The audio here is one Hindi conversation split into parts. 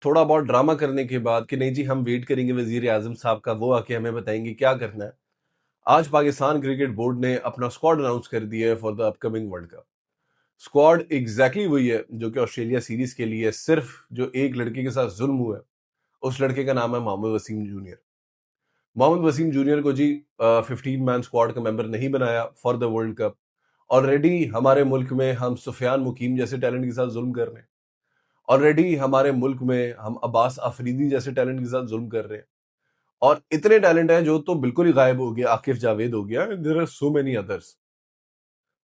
थोड़ा बहुत ड्रामा करने के बाद कि नहीं जी हम वेट करेंगे वजीर आजम साहब का, वो आके हमें बताएंगे क्या करना है। आज पाकिस्तान क्रिकेट बोर्ड ने अपना स्क्वाड अनाउंस कर दिया है for the upcoming world cup. Squad exactly वही है जो कि ऑस्ट्रेलिया सीरीज के लिए, सिर्फ जो एक लड़के के साथ जुल्म हुआ है उस लड़के का नाम है मोहम्मद वसीम जूनियर। मोहम्मद वसीम जूनियर को जी 15 मैन स्क्वाड का मेंबर नहीं बनाया for the world cup. Already हमारे मुल्क में हम सुफियान मुकीम जैसे टैलेंट के साथ जुल्म कर रहे हैं। ऑलरेडी हमारे मुल्क में हम अब्बास अफरीदी जैसे टैलेंट के साथ जुल्म कर रहे हैं। और इतने टैलेंट हैं जो तो बिल्कुल ही गायब हो गया, आकिफ जावेद हो गया, there are so many others.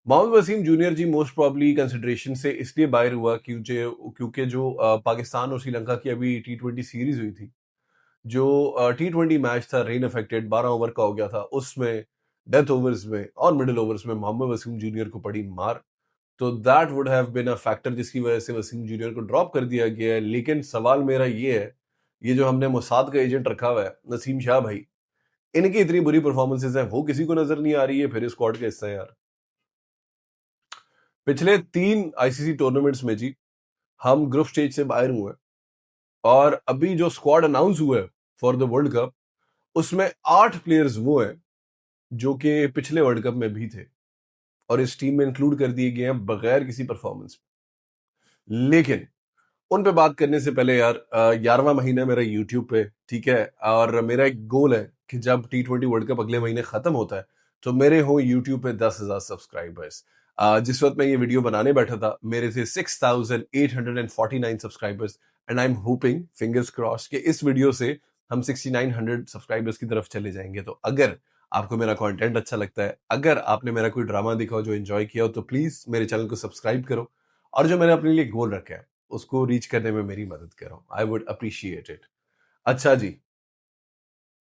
Mohammad Wasim junior ji most probably consideration से इसलिए बाहर हुआ क्योंकि जो पाकिस्तान और श्रीलंका की अभी T20 सीरीज हुई थी, जो T20 मैच था रेन अफेक्टेड 12 ओवर का हो गया था, उसमें डेथ ओवर्स में और मिडिल ओवर्स में मोहम्मद वसीम जूनियर को पड़ी मार। तो that would have been a factor जिसकी वजह से वसीम जूनियर को ड्रॉप कर दिया गया है। लेकिन सवाल मेरा ये है, ये जो हमने मोसाद का एजेंट रखा हुआ है नसीम शाह भाई, इनकी इतनी बुरी परफॉर्मेंसेज हैं, वो किसी को नजर नहीं आ रही है फिर स्क्वाड का हिस्सा है यार। पिछले 3 ICC टूर्नामेंट्स में जी हम ग्रुप स्टेज से बाहर हुए हैं, और अभी जो स्क्वाड अनाउंस हुआ है फॉर द वर्ल्ड कप, उसमें 8 प्लेयर्स वो हैं जो कि पिछले वर्ल्ड कप में भी थे और इस टीम में इंक्लूड कर दिए गए हैं बगैर किसी परफॉर्मेंस। लेकिन उन पे बात करने से पहले यार, 11वां महीना मेरा यूट्यूब पे, ठीक है, और मेरा एक गोल है कि जब T20 वर्ल्ड कप अगले महीने खत्म होता है तो मेरे हो यूट्यूब पे 10,000 सब्सक्राइबर्स। जिस वक्त मैं ये वीडियो बनाने बैठा था मेरे थे 6,849 subscribers, and I am hoping, fingers cross, कि इस वीडियो से हम 6,900 सब्सक्राइबर्स की तरफ चले जाएंगे। तो अगर आपको मेरा कंटेंट अच्छा लगता है, अगर आपने मेरा कोई ड्रामा देखा हो जो एंजॉय किया हो, तो प्लीज मेरे चैनल को सब्सक्राइब करो, और जो मैंने अपने लिए गोल रखा है उसको रीच करने में मेरी मदद करो। I would appreciate it. अच्छा जी,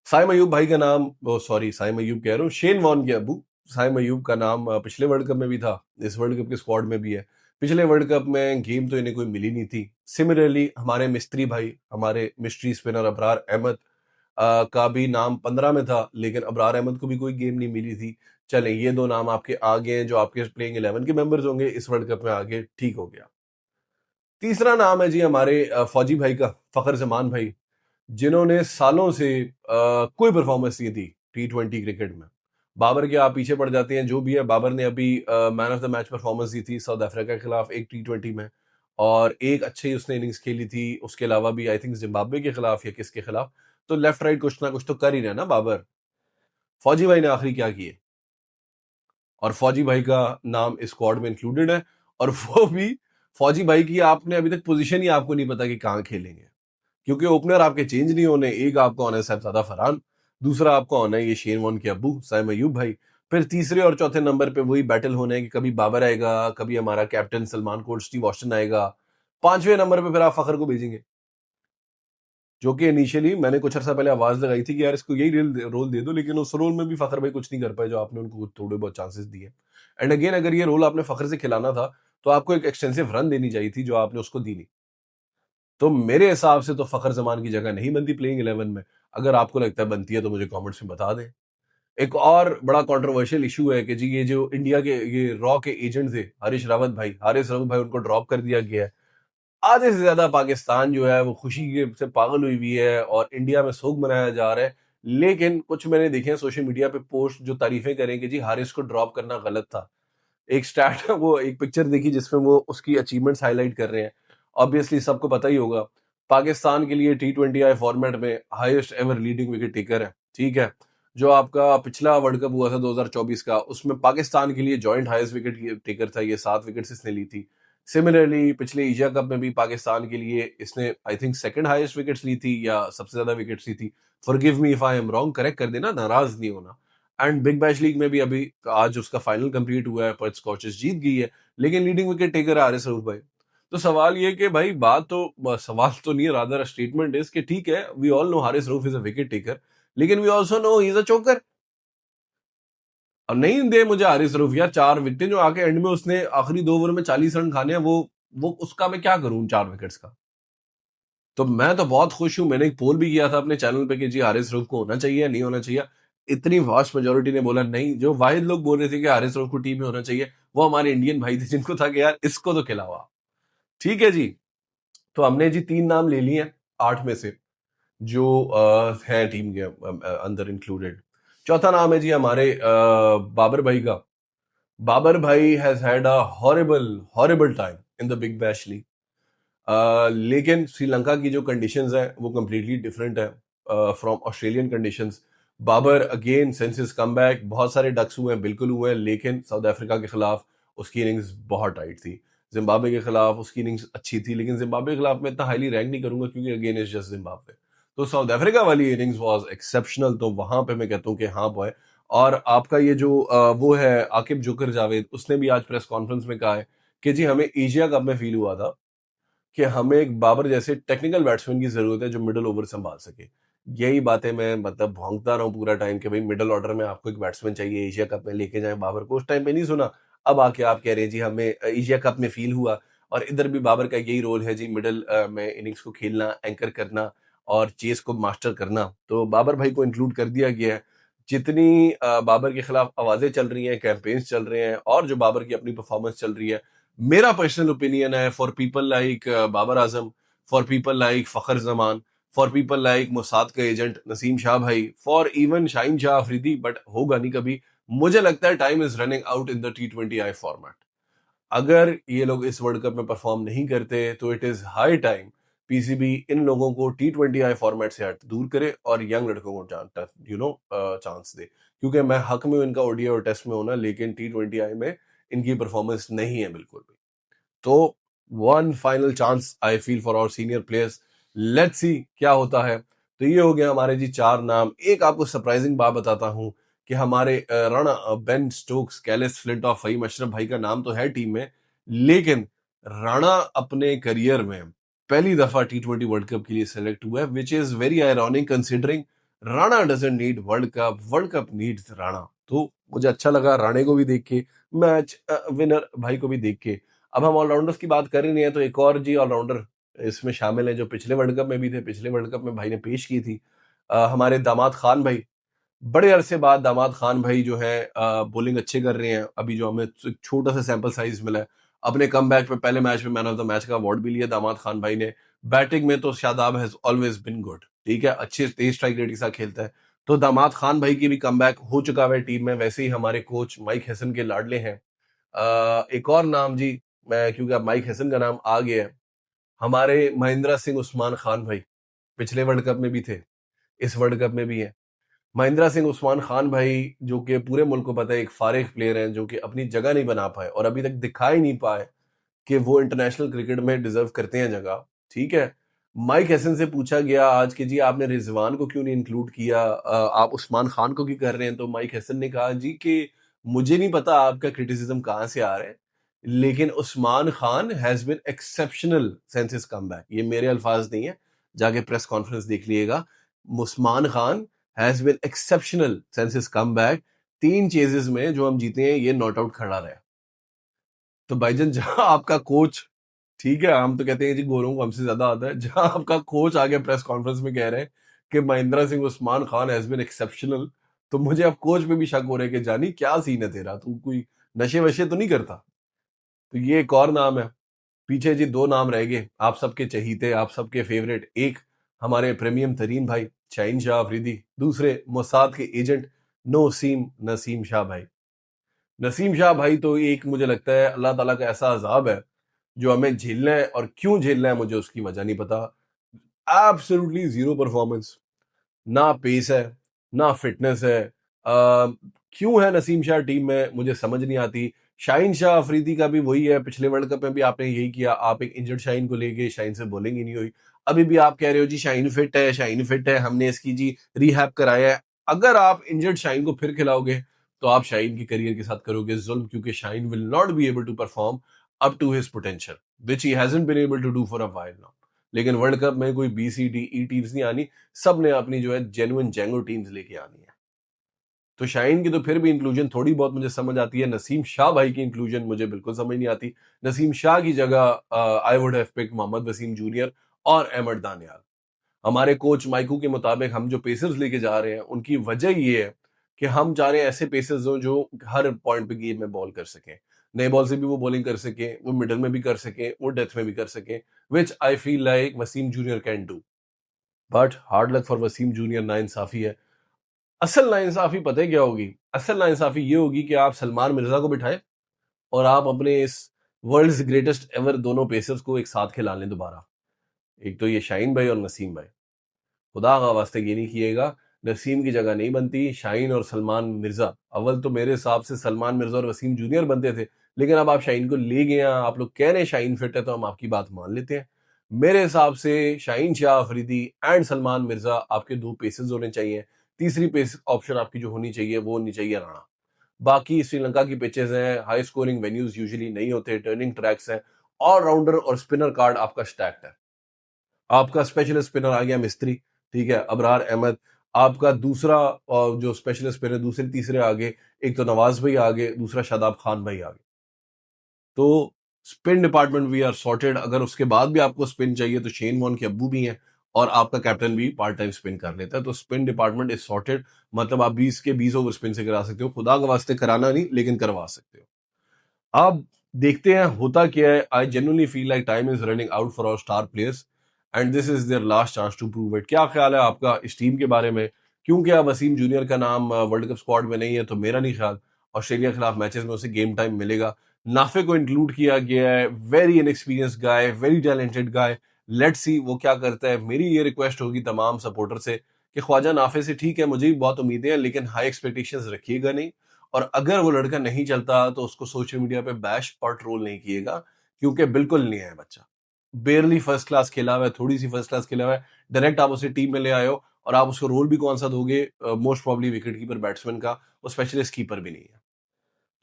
साइम अयूब भाई का नाम, सॉरी साइम अयूब कह रहा हूँ, शेन वॉर्न के अबू साइम अयूब का नाम पिछले वर्ल्ड कप में भी था, इस वर्ल्ड कप के स्क्वाड में भी है। पिछले वर्ल्ड कप में गेम तो इन्हें कोई मिली नहीं थी। सिमिलरली हमारे मिस्त्री भाई, हमारे मिस्ट्री स्पिनर अबरार अहमद का भी नाम 15 में था, लेकिन अबरार अहमद को भी कोई गेम नहीं मिली थी। चलें, ये दो नाम आपके आगे हैं जो आपके प्लेइंग 11 के मेंबर्स होंगे इस वर्ल्ड कप में आगे, ठीक हो गया। तीसरा नाम है जी हमारे फौजी भाई का, फखर जमान भाई, जिन्होंने सालों से कोई परफॉर्मेंस नहीं दी T20 क्रिकेट में। बाबर के आप पीछे पड़ जाते हैं, जो भी है, बाबर ने अभी man of the match performance दी थी साउथ अफ्रीका के खिलाफ एक T20 में, और एक अच्छी उसने इनिंग्स खेली थी। उसके अलावा भी आई थिंक जिम्बाब्वे के खिलाफ या किसके खिलाफ, तो लेफ्ट राइट कुछ ना कुछ तो कर ही रहा ना बाबर। फौजी भाई ने आखिरी क्या किए, और फौजी भाई का नाम इस स्क्वाड में इंक्लूडेड है, और वो भी फौजी भाई की आपने अभी तक पोजीशन ही आपको नहीं पता कि कहाँ खेलेंगे, क्योंकि ओपनर आपके चेंज नहीं होने। एक आपका होना है साहबजादा फरहान, दूसरा आपका होना है ये शेन वॉन के अब्बू साइम अयूब भाई, फिर तीसरे और चौथे नंबर पे वही बैटल होने है कि कभी बाबर आएगा, कभी हमारा कैप्टन सलमान कोट स्टीव ऑस्टन आएगा, पांचवें नंबर पे फिर आप फखर को भेजेंगे, जो कि इनिशियली मैंने कुछ अर्सा पहले आवाज लगाई थी कि यार इसको यही रोल दे दो, लेकिन उस रोल में भी फखर भाई कुछ नहीं कर पाए जो आपने उनको थोड़े बहुत चांसेस दिए। एंड अगेन, अगर ये रोल आपने फखर से खिलाना था तो आपको एक एक्सटेंसिव रन देनी चाहिए थी, जो आपने उसको दी नहीं। तो मेरे हिसाब से तो फखर जमान की जगह नहीं बनती प्लेइंग 11 में। अगर आपको लगता है बनती है तो मुझे कमेंट्स में बता दें। एक और बड़ा कंट्रोवर्शियल इशू है कि जी ये जो इंडिया के ये रॉ के एजेंट थे हारिस रावत भाई, उनको ड्रॉप कर दिया गया है। आधे से ज्यादा पाकिस्तान जो है वो खुशी से पागल हुई है और इंडिया में शोक मनाया जा रहा है। लेकिन कुछ मैंने देखे हैं सोशल मीडिया पे पोस्ट जो तारीफें करें कि जी हारिस को ड्रॉप करना गलत था। एक स्टैट वो एक पिक्चर देखी जिसमें वो उसकी अचीवमेंट्स हाईलाइट कर रहे हैं। ऑब्वियसली सबको पता ही होगा, पाकिस्तान के लिए T20I फॉर्मेट में highest ever leading wicket taker है, ठीक है। जो आपका पिछला वर्ल्ड कप हुआ था 2024 का, उसमें पाकिस्तान के लिए जॉइंट हाईएस्ट विकेट टेकर था, ये 7 विकेट्स इसने ली थी। सिमिलरली पिछले एशिया कप में भी पाकिस्तान के लिए इसने I think second highest wickets ली थी या सबसे ज्यादा विकेट्स ली थी। Forgive me if I am wrong, correct कर देना, नाराज नहीं होना। एंड बिग बैश लीग में भी अभी आज उसका फाइनल कंप्लीट हुआ है, पर्थ स्कॉचेस जीत गई है, लेकिन leading wicket taker Aaris Rauf भाई। तो सवाल ये कि भाई सवाल तो नहीं है, रादर स्टेटमेंट इज कि ठीक है, we all know Haris Rauf is a wicket taker, लेकिन we also know he is a choker. अब नहीं दे मुझे हारिस रऊफ यार 4 विकेट जो आके एंड में उसने आखिरी 2 ओवर में 40 रन खाने हैं, वो उसका मैं क्या करूं 4 विकेट्स का। तो मैं तो बहुत खुश हूं, मैंने एक पोल भी किया था अपने चैनल पे कि जी हारिस रऊफ को होना चाहिए नहीं होना चाहिए। इतनी वास्ट मेजोरिटी ने बोला नहीं। जो वाहिद लोग बोल रहे थे कि हारिस रऊफ को टीम में होना चाहिए, वो हमारे इंडियन भाई थे, जिनको था कि यार इसको तो खिलाओ आप। ठीक है जी, तो हमने जी 3 नाम ले लिए हैं। 8 में से जो हैं टीम के अंदर इंक्लूडेड। चौथा नाम है जी हमारे बाबर भाई का। बाबर भाई has had a horrible horrible time in the big bash league. लेकिन श्रीलंका की जो कंडीशंस हैं वो कम्प्लीटली डिफरेंट है from Australian conditions. Babar again since his comeback बहुत सारे डक्स हुए हैं, बिल्कुल हुए हैं, लेकिन साउथ अफ्रीका के खिलाफ उसकी इनिंग्स बहुत टाइट थी। जिम्बाब्वे के खिलाफ उसकी इनिंग्स अच्छी थी, लेकिन जिम्बाब्वे के खिलाफ मैं इतना हाईली रैंक नहीं करूंगा क्योंकि अगेन इज जस्ट जिम्बाब्वे। तो साउथ अफ्रीका वाली इनिंग्स वाज एक्सेप्शनल, तो वहां पे मैं कहता हूँ कि हाँ बॉय। और आपका ये जो वो है आकिब जोकर जावेद, उसने भी आज प्रेस कॉन्फ्रेंस में कहा है कि जी हमें एशिया कप में फील हुआ था कि हमें एक बाबर जैसे टेक्निकल बैट्समैन की जरूरत है जो मिडिल ओवर संभाल सके। यही बातें मैं मतलब भौंकता रहा हूँ पूरा टाइम कि भाई मिडिल ऑर्डर में आपको एक बैट्समैन चाहिए, एशिया कप में लेके जाए बाबर को। उस टाइम पे नहीं सुना, अब आके आप कह रहे हैं जी हमें एशिया कप में फील हुआ। और इधर भी बाबर का यही रोल है जी, मिडिल में इनिंग्स को खेलना, एंकर करना और चेस को मास्टर करना। तो बाबर भाई को इंक्लूड कर दिया गया है। जितनी बाबर के खिलाफ आवाजें चल रही हैं, कैंपेन्स चल रहे हैं और जो बाबर की अपनी परफॉर्मेंस चल रही है, मेरा पर्सनल ओपिनियन है for people like Babar Azam, for people like Fakhar Zaman, for people like Mossad का एजेंट नसीम शाह भाई, for even Shaheen Shah Afridi, but होगा नहीं कभी। मुझे लगता है time is running out in the T20I format. अगर ये लोग इस वर्ल्ड कप में परफॉर्म नहीं करते तो it is high time PCB इन लोगों को T20I फॉर्मेट से हट दूर करे और यंग लड़कों को चांस दे। क्योंकि मैं हक में हूं इनका ओडीआई और टेस्ट में होना, लेकिन T20I में इनकी परफॉर्मेंस नहीं है बिल्कुल भी। तो one final chance I feel for our senior players. Let's see क्या होता है। तो ये हो गया हमारे जी 4 नाम। एक आपको सरप्राइजिंग बात बताता हूं कि हमारे Rana, Ben Stokes, Kallis Flintoff, Faheem Ashraf भाई का नाम तो है टीम में, लेकिन राणा अपने करियर में पहली दफा T20 वर्ल्ड कप के लिए सेलेक्ट हुआ है, which is very ironic considering Rana doesn't need world cup needs Rana. तो मुझे अच्छा लगा राणे को भी देख के, मैच विनर भाई को भी देख के। अब हम ऑलराउंडर्स की बात कर ही नहीं है तो एक और जी ऑलराउंडर इसमें शामिल है जो पिछले वर्ल्ड कप में भी थे। पिछले वर्ल्ड कप में भाई ने पेश की थी, हमारे दामाद खान भाई। बड़े अरसे बाद दामाद खान भाई जो है बॉलिंग अच्छे कर रहे हैं। अभी जो हमें एक छोटा सा सैंपल साइज मिला है, अपने कमबैक पे पहले मैच में मैन ऑफ द मैच का अवार्ड भी लिया दामाद खान भाई ने। बैटिंग में तो Shadab has always been good, ठीक है, अच्छे तेज स्ट्राइक रेट के साथ खेलता है। तो दामाद खान भाई की भी कमबैक हो चुका है टीम में। वैसे ही हमारे कोच माइक हैसन के लाडले हैं। एक और नाम जी, मैं क्योंकि अब माइक हैसन का नाम आ गया है, हमारे महेंद्र सिंह उस्मान खान भाई पिछले वर्ल्ड कप में भी थे, इस वर्ल्ड कप में भी है। महेंद्र सिंह उस्मान खान भाई जो कि पूरे मुल्क को पता है एक फारिग प्लेयर हैं जो कि अपनी जगह नहीं बना पाए और अभी तक दिखा ही नहीं पाए कि वो इंटरनेशनल क्रिकेट में डिजर्व करते हैं जगह, ठीक है। माइक हैसन से पूछा गया आज कि जी आपने रिजवान को क्यों नहीं इंक्लूड किया, आप उस्मान खान को क्यों कर रहे हैं। तो माइक हैसन ने कहा जी कि मुझे नहीं पता आपका क्रिटिसिज्म कहाँ से आ रहा है, लेकिन Usman Khan has been exceptional since his comeback. ये मेरे अल्फाज नहीं है, जाके प्रेस कॉन्फ्रेंस देख लीजिएगा। Usman Khan has been exceptional since his comeback. 3 ceases में जो हम जीते हैं ये नॉट आउट खड़ा रहा। तो भाईजान जहां आपका कोच, ठीक है, हम तो कहते हैं जी गोरों को हमसे ज्यादा आता है, जहां आपका कोच आगे प्रेस कॉन्फ्रेंस में कह रहे हैं कि Mahendra Singh Usman Khan has been exceptional, तो मुझे अब कोच पे भी शक हो रहा है कि जानी क्या सीन है तेरा, तू कोई नशे वशे तो नहीं करता। तो ये एक और नाम है। पीछे जी 2 नाम रह गए, आप सबके चहीते, आप सबके फेवरेट। एक हमारे प्रीमियम तरीन भाई शाहीन शाह अफरीदी, दूसरे मोसाद के एजेंट नसीम शाह भाई। नसीम शाह भाई तो एक मुझे लगता है अल्लाह ताला का ऐसा अजाब है जो हमें झेलना है, और क्यों झेलना है मुझे उसकी वजह नहीं पता। एब्सोल्युटली जीरो परफॉर्मेंस, ना पेस है, ना फिटनेस है। क्यों है नसीम शाह टीम में मुझे समझ नहीं आती। शाहीन शाह अफरीदी का भी वही है, पिछले वर्ल्ड कप में भी आपने यही किया, आप एक इंजर्ड शाहीन को ले गए, शाहीन से बॉलिंग ही नहीं हुई। अभी भी आप कह रहे हो जी शाहीन फिट है, शाहीन फिट है, हमने इसकी जी रिहैब कराया है। अगर आप इंजर्ड शाहीन को फिर खिलाओगे तो आप शाहीन के करियर के साथ करोगे जुल्म, क्योंकि Shaheen will not be able to perform up to his potential which he hasn't been able to do for a while now. लेकिन वर्ल्ड कप में कोई BC D E टीम्स नहीं आनी, सब ने अपनी जो है जेन्युइन जेंगो टीम्स लेके आनी है। तो शाहीन की तो फिर भी इंक्लूजन थोड़ी बहुत मुझे समझ आती है, नसीम शाह भाई की इंक्लूजन मुझे बिल्कुल समझ नहीं आती। नसीम शाह की जगह I would have picked Mohammad Wasim junior और अहमद दानियाल। हमारे कोच माइकू के मुताबिक हम जो पेसर्स लेके जा रहे हैं उनकी वजह ये है कि हम चाह रहे हैं ऐसे पेसर्स हो जो हर पॉइंट पे गेम में बॉल कर सकें, नए बॉल से भी वो बॉलिंग कर सकें, वो मिडल में भी कर सकें, वो डेथ में भी कर सकें, which I feel like Wasim junior can do. But hard luck for Wasim junior, नाइंसाफी है। असल नाइंसाफी पता है क्या होगी? असल नाइंसाफी ये होगी कि आप सलमान मिर्जा को बिठाएं और आप अपने इस वर्ल्ड्स ग्रेटेस्ट एवर दोनों पेसर्स को एक साथ खिला लें दोबारा। एक तो ये शाहीन भाई और नसीम भाई, खुदा का वास्ते ये नहीं किएगा। नसीम की जगह नहीं बनती शाहीन और सलमान मिर्जा। अव्वल तो मेरे हिसाब से सलमान मिर्जा और वसीम जूनियर बनते थे, लेकिन अब आप शाहीन को ले गए हैं। आप लोग कह रहे हैं शाहीन फिट है, तो हम आपकी बात मान लेते हैं। मेरे हिसाब से शाहीन शाह अफरीदी एंड सलमान मिर्जा आपके दो पेसर्स होने चाहिए। तीसरी पेस ऑप्शन आपकी जो होनी चाहिए वो होनी चाहिए राणा। बाकी श्रीलंका की पिचेस हैं, हाई स्कोरिंग वेन्यूज यूजुअली नहीं होते, टर्निंग ट्रैक्स हैं, ऑलराउंडर और स्पिनर कार्ड आपका स्टैक्ड है। आपका स्पेशलिस्ट स्पिनर आ गया मिस्त्री, ठीक है, अबरार अहमद। आपका दूसरा जो स्पेशलिस्ट स्पिनर दूसरे तीसरे आगे, एक तो नवाज भाई आगे, दूसरा शादाब खान भाई आगे। तो spin department we are sorted. अगर उसके बाद भी आपको स्पिन चाहिए तो शेन वॉर्न के अब्बू भी हैं और आपका कैप्टन भी पार्ट टाइम स्पिन कर लेता है। तो स्पिन डिपार्टमेंट इज सॉर्टेड। मतलब आप 20 के 20 ओवर स्पिन से करा सकते हो, खुदा के वास्ते कराना नहीं लेकिन करवा सकते हो। अब देखते हैं होता क्या है। I genuinely feel like time is running out for our star players and this is their last chance to prove it. क्या ख्याल है आपका इस टीम के बारे में? क्योंकि अब वसीम जूनियर का नाम वर्ल्ड कप स्क्वाड में नहीं है, तो मेरा नहीं ख्याल ऑस्ट्रेलिया के खिलाफ मैचेस में उसे गेम टाइम मिलेगा। नाफे को इंक्लूड किया गया है, very inexperience guy, very talented guy. Let's see वो क्या करता है। मेरी ये रिक्वेस्ट होगी तमाम सपोर्टर से कि ख्वाजा नाफे से ठीक है, मुझे भी बहुत उम्मीदें हैं, लेकिन हाई एक्सपेक्टेशंस रखिएगा नहीं। और अगर वो लड़का नहीं चलता तो उसको सोशल मीडिया पे बैश और ट्रोल नहीं किएगा, क्योंकि बिल्कुल नहीं है बच्चा। बेयरली फर्स्ट क्लास खेला हुआ है, थोड़ी सी फर्स्ट क्लास खेला हुआ है। डायरेक्ट आप उसे टीम में ले आए हो और आप उसको रोल भी कौन सा दोगे? Most probably wicket keeper batsman का, वो स्पेशलिस्ट कीपर भी नहीं है।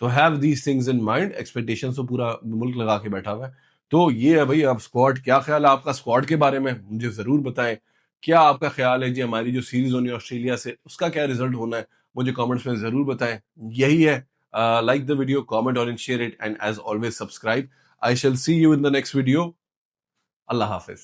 तो have these things in mind. Expectation तो पूरा मुल्क लगा के बैठा हुआ है। तो ये है भाई। अब स्क्वाड, क्या ख्याल है आपका स्क्वाड के बारे में? मुझे जरूर बताएं। क्या आपका ख्याल है जी हमारी जो सीरीज होनी है ऑस्ट्रेलिया से, उसका क्या रिजल्ट होना है? मुझे कमेंट्स में जरूर बताएं। यही है। लाइक द वीडियो, कमेंट और share it, and as always subscribe. I shall see you in the next video. अल्लाह हाफिज।